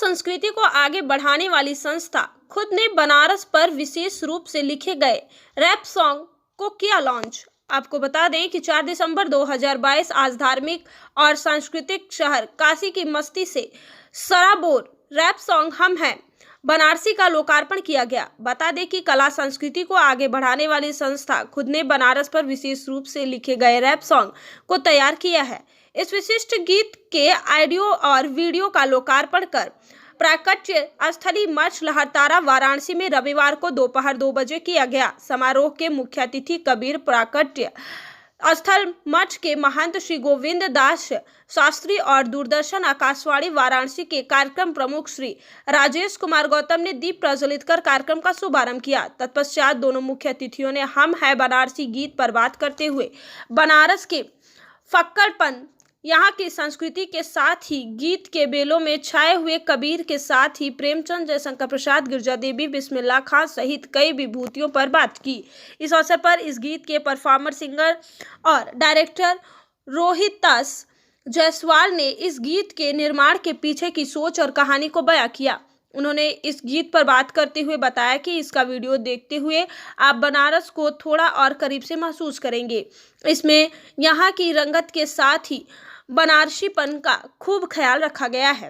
संस्कृति को आगे बढ़ाने वाली संस्था खुद ने बनारस पर विशेष रूप से लिखे गए रैप सॉन्ग को किया लॉन्च। आपको बता दें कि 4 दिसंबर 2022 आज धार्मिक और सांस्कृतिक शहर काशी की मस्ती से सराबोर रैप सॉन्ग हम हैं बनारसी का लोकार्पण किया गया। बता दें कि कला संस्कृति को आगे बढ़ाने वाली संस्था खुद ने बनारस पर विशेष रूप से लिखे गए रैप सॉन्ग को तैयार किया है। इस विशिष्ट गीत के ऑडियो और वीडियो का लोकार्पण कर प्राकट्य स्थली मठ लहरतारा वाराणसी में रविवार को दोपहर 2 बजे किया गया। समारोह के मुख्य अतिथि कबीर प्राकट्य स्थल मठ के महंत श्री गोविंद दास शास्त्री और दूरदर्शन आकाशवाणी वाराणसी के कार्यक्रम प्रमुख श्री राजेश कुमार गौतम ने दीप प्रज्वलित कर कार्यक्रम का शुभारंभ किया। तत्पश्चात दोनों मुख्य अतिथियों ने हम है बनारसी गीत पर बात करते हुए बनारस के फक्कड़पन, यहाँ की संस्कृति के साथ ही गीत के बेलों में छाए हुए कबीर के साथ ही प्रेमचंद, जयशंकर प्रसाद, गिरजा देवी, बिस्मिल्लाह खां सहित कई विभूतियों पर बात की। इस अवसर पर इस गीत के परफॉर्मर, सिंगर और डायरेक्टर रोहितास जायसवाल ने इस गीत के निर्माण के पीछे की सोच और कहानी को बयां किया। उन्होंने इस गीत पर बात करते हुए बताया कि इसका वीडियो देखते हुए आप बनारस को थोड़ा और करीब से महसूस करेंगे। इसमें यहाँ की रंगत के साथ ही बनारसीपन का खूब ख्याल रखा गया है।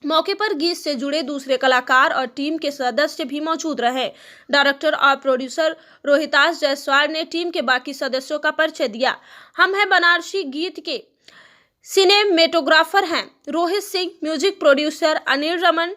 मौके पर गीत से जुड़े दूसरे कलाकार और टीम के सदस्य भी मौजूद रहे। डायरेक्टर और प्रोड्यूसर रोहितास जायसवाल ने टीम के बाकी सदस्यों का परिचय दिया। हम है बनारसी गीत के सिनेमेटोग्राफर हैं Rohit Singh, music producer Anil Raman,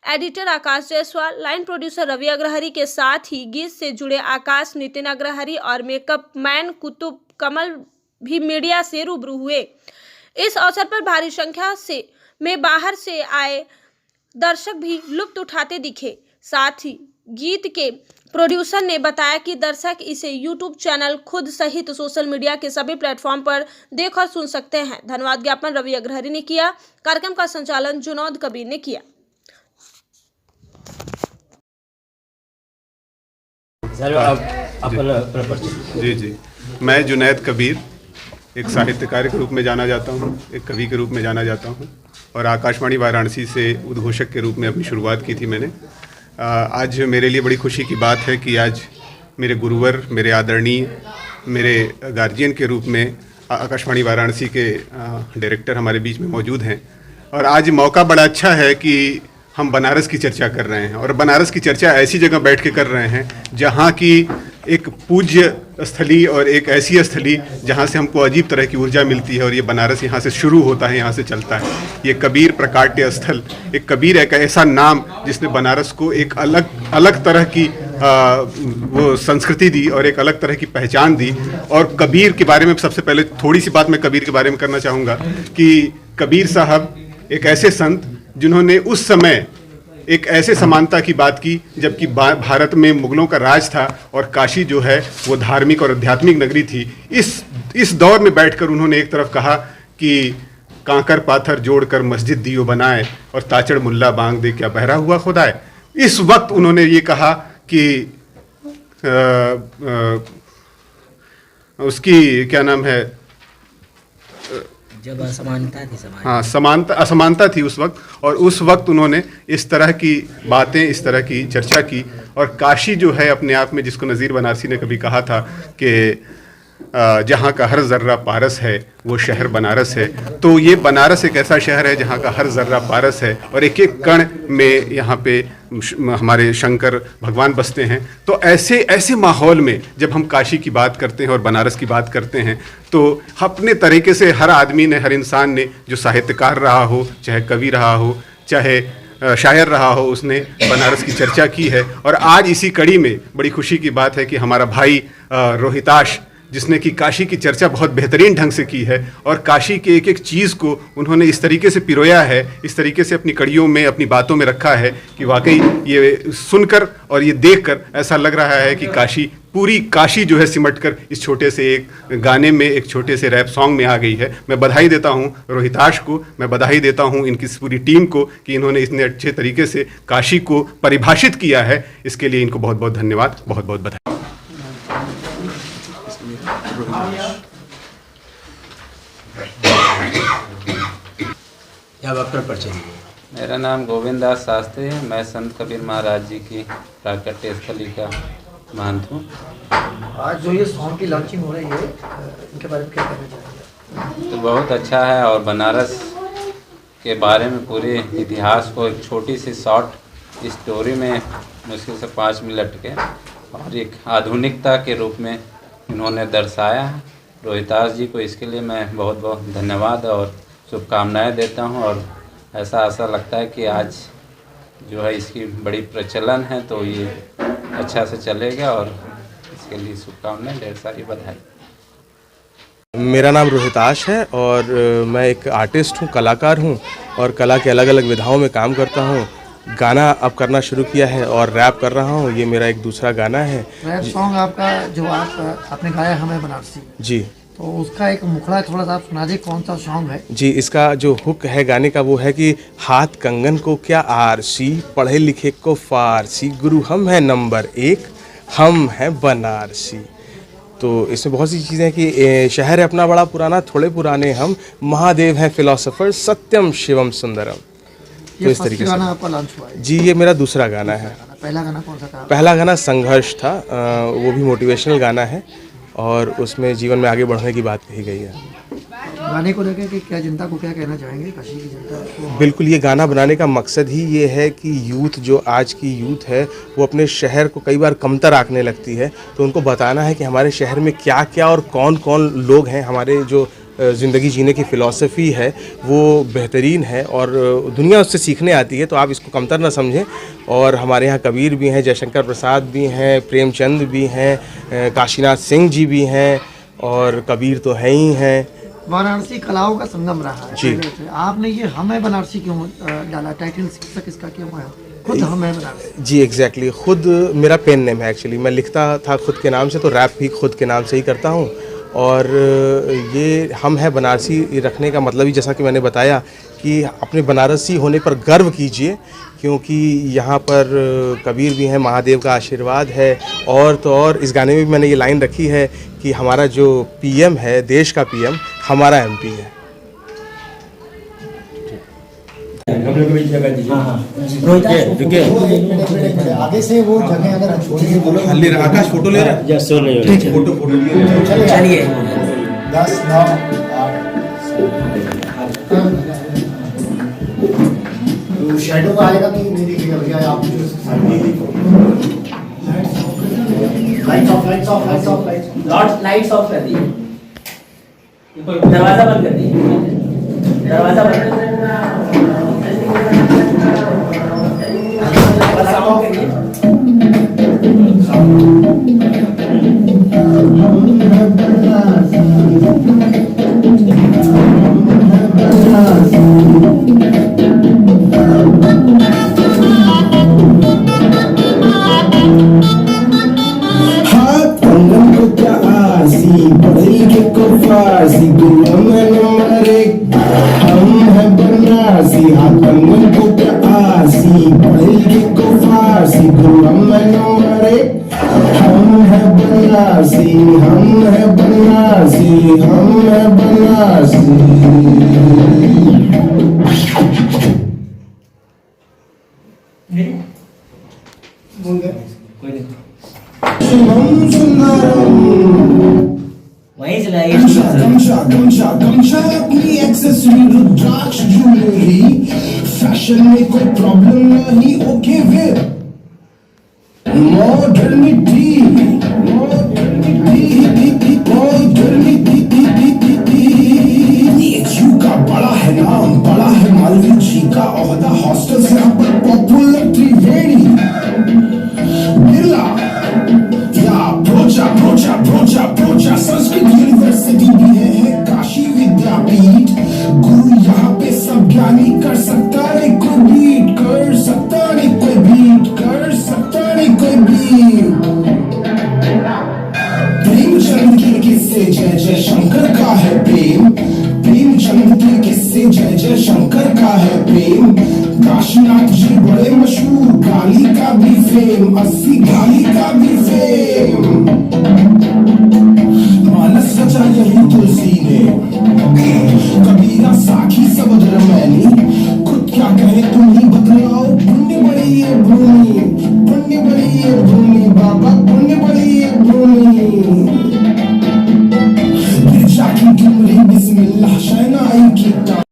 editor Akash Jaiswal, line producer Ravi Agrahari के साथ ही गीत से जुड़े आकाश, नितिन अग्रहरी और मेकअप मैन कुतुब कमल भी मीडिया से रूबरू हुए। इस अवसर पर भारी संख्या में बाहर से आए दर्शक भी लुत्फ उठाते दिखे। साथ ही गीत के प्रोड्यूसर ने बताया कि दर्शक इसे यूट्यूब चैनल खुद सहित सोशल मीडिया के सभी प्लेटफॉर्म पर देख और सुन सकते हैं। धन्यवाद ज्ञापन रवि अग्रहरी ने किया। कार्यक्रम का संचालन जुनौद कबीर ने किया। जी, मैं जुनैद कबीर एक साहित्यकार के रूप में जाना जाता हूँ, एक कवि के रूप में जाना जाता हूँ और आकाशवाणी वाराणसी से उद्घोषक के रूप में अपनी शुरुआत की थी मैंने। आज मेरे लिए बड़ी खुशी की बात है कि आज मेरे गुरुवर, मेरे आदरणीय, मेरे गार्जियन के रूप में आकाशवाणी वाराणसी के डायरेक्टर हमारे बीच में मौजूद हैं और आज मौका बड़ा अच्छा है कि हम बनारस की चर्चा कर रहे हैं और बनारस की चर्चा ऐसी जगह बैठ के कर रहे हैं जहाँ की एक पूज्य स्थली और एक ऐसी स्थली जहाँ से हमको अजीब तरह की ऊर्जा मिलती है और ये बनारस यहाँ से शुरू होता है, यहाँ से चलता है। ये कबीर प्रकाट्य स्थल, एक कबीर एक ऐसा नाम जिसने बनारस को एक अलग तरह की वो संस्कृति दी और एक अलग तरह की पहचान दी। और कबीर के बारे में सबसे पहले थोड़ी सी बात मैं कबीर के बारे में करना चाहूँगा कि कबीर साहब एक ऐसे संत जिन्होंने उस समय एक ऐसे समानता की बात की जबकि भारत में मुगलों का राज था और काशी जो है वो धार्मिक और आध्यात्मिक नगरी थी। इस दौर में बैठकर उन्होंने एक तरफ कहा कि कांकर पाथर जोड़कर मस्जिद दियो बनाए और ताचड़ मुल्ला बांग दे क्या बहरा हुआ खुदाए। इस वक्त उन्होंने ये कहा कि उसकी क्या नाम है, जब असमानता थी समाज, हाँ असमानता थी उस वक्त, और उस वक्त उन्होंने इस तरह की बातें, इस तरह की चर्चा की। और काशी जो है अपने आप में, जिसको नज़ीर बनारसी ने कभी कहा था कि जहाँ का हर ज़र्रा पारस है वो शहर बनारस है, तो ये बनारस एक ऐसा शहर है जहाँ का हर ज़र्रा पारस है और एक एक कण में यहाँ पे हमारे शंकर भगवान बसते हैं। तो ऐसे माहौल में जब हम काशी की बात करते हैं और बनारस की बात करते हैं तो अपने तरीके से हर आदमी ने, हर इंसान ने, जो साहित्यकार रहा हो, चाहे कवि रहा हो, चाहे शायर रहा हो, उसने बनारस की चर्चा की है। और आज इसी कड़ी में बड़ी खुशी की बात है कि हमारा भाई रोहिताश, जिसने कि काशी की चर्चा बहुत बेहतरीन ढंग से की है और काशी के एक एक चीज़ को उन्होंने इस तरीके से पिरोया है, इस तरीके से अपनी कड़ियों में, अपनी बातों में रखा है कि वाकई ये सुनकर और ये देखकर ऐसा लग रहा है कि काशी, पूरी काशी जो है सिमटकर इस छोटे से एक गाने में, एक छोटे से रैप सॉन्ग में आ गई है। मैं बधाई देता हूँ रोहिताश को, मैं बधाई देता हूँ इनकी पूरी टीम को कि इन्होंने इतने अच्छे तरीके से काशी को परिभाषित किया है। इसके लिए इनको बहुत बहुत धन्यवाद, बहुत बहुत बधाई। अब अपना परिचय। मेरा नाम गोविंद दास शास्त्री है। मैं संत कबीर महाराज जी की प्राकट्य स्थली का महंत हूँ। आज जो ये सॉन्ग की लॉन्चिंग हो रही है, इनके बारे में क्या कहना चाहेंगे? तो बहुत अच्छा है और बनारस के बारे में पूरे इतिहास को एक छोटी सी शॉर्ट स्टोरी में मुश्किल से 5 मिनट के और एक आधुनिकता के रूप में इन्होंने दर्शाया है। रोहितास जी को इसके लिए मैं बहुत बहुत धन्यवाद और शुभकामनाएं देता हूं और ऐसा आशा लगता है कि आज जो है इसकी बड़ी प्रचलन है तो ये अच्छा से चलेगा और इसके लिए शुभकामनाएं, ढेर सारी बधाई। मेरा नाम रोहिताश है और मैं एक आर्टिस्ट हूँ, कलाकार हूँ और कला के अलग अलग विधाओं में काम करता हूँ। गाना अब करना शुरू किया है और रैप कर रहा हूँ। ये मेरा एक दूसरा गाना है। रैप सॉन्ग आपका जो आपने गाया हमें बनारसी जी, तो उसका एक मुखड़ा थोड़ा सा आप सुना दीजिए, कौन सा सॉन्ग है? जी, इसका जो हुक है गाने का वो है कि हाथ कंगन को क्या आरसी, पढ़े लिखे को फारसी, गुरु हम है नंबर 1, हम हैं बनारसी। तो इसमें बहुत सी चीज़ें हैं कि शहर है अपना बड़ा पुराना, थोड़े पुराने हम, महादेव हैं फिलोसोफर, सत्यम शिवम सुंदरम। तो इस तरीके से गाना आपका लॉन्च हुआ है? जी, ये मेरा दूसरा गाना है। पहला गाना कौन सा था? पहला गाना संघर्ष था, वो भी मोटिवेशनल गाना है और उसमें जीवन में आगे बढ़ने की बात कही गई है। गाने को लेकर कि क्या जनता को क्या कहना चाहेंगे, काशी की जनता को? बिल्कुल, ये गाना बनाने का मकसद ही ये है कि यूथ, जो आज की यूथ है, वो अपने शहर को कई बार कमतर आंकने लगती है, तो उनको बताना है कि हमारे शहर में क्या क्या और कौन कौन लोग हैं, हमारे जो ज़िंदगी जीने की फ़िलॉसफ़ी है वो बेहतरीन है और दुनिया उससे सीखने आती है, तो आप इसको कमतर ना समझें। और हमारे यहाँ कबीर भी हैं, जयशंकर प्रसाद भी हैं, प्रेमचंद भी हैं, काशीनाथ सिंह जी भी हैं और कबीर तो हैं ही हैं। वाराणसी कलाओं का संगम रहा है। जी, आपने ये हमें बनारसी क्यों डाला? टाइटल किसका क्यों है? खुद हमें बनारसी? जी, एग्जैक्टली, खुद मेरा पेन नेम है एक्चुअली। मैं लिखता था खुद के नाम से, तो रैप भी खुद के नाम से ही करता हूँ। और ये हम है बनारसी रखने का मतलब ही जैसा कि मैंने बताया कि अपने बनारसी होने पर गर्व कीजिए, क्योंकि यहाँ पर कबीर भी हैं, महादेव का आशीर्वाद है। और तो और इस गाने में भी मैंने ये लाइन रखी है कि हमारा जो पीएम है, देश का पीएम हमारा एमपी है। आगे से वो जगह अगर छोटी आकाश फोटो ले रहा है, फोटो चलिए 10 9 8 शैडो आएगा कि नहीं दिखेगा भैया? आप लाइट्स ऑफ कर दिए, दरवाजा बंद कर दिए, दरवाजा बंद कर दिए। वहीं से लाइए गमशा अपनी एक्सेसरी रुद्राक्ष ज्वेलरी, फैशन में कोई प्रॉब्लम नहीं, ओके फिर मॉडर्निटी का बड़ा है नाम, बड़ा है मालवी जी का ओहदा, हॉस्टल से यहाँ पर पॉपुलर त्रिवेणी बिरला या प्रोचा संस्कृत यूनिवर्सिटी भी है काशी विद्यापीठ। गुरु यहाँ पे सब ज्ञानी, कर सकता नहीं कोई बीट, कर सकता नहीं कोई बीट, कर सकता नहीं कोई बीट। प्रेमचंद के किस्से जय जय शंकर का है प्रेम, प्रेमचंद के किस्से जय जय शंकर का है प्रेम। काशीनाथ जी बड़े मशहूर, गाली का भी फेम, 80 गाली का भी फेम।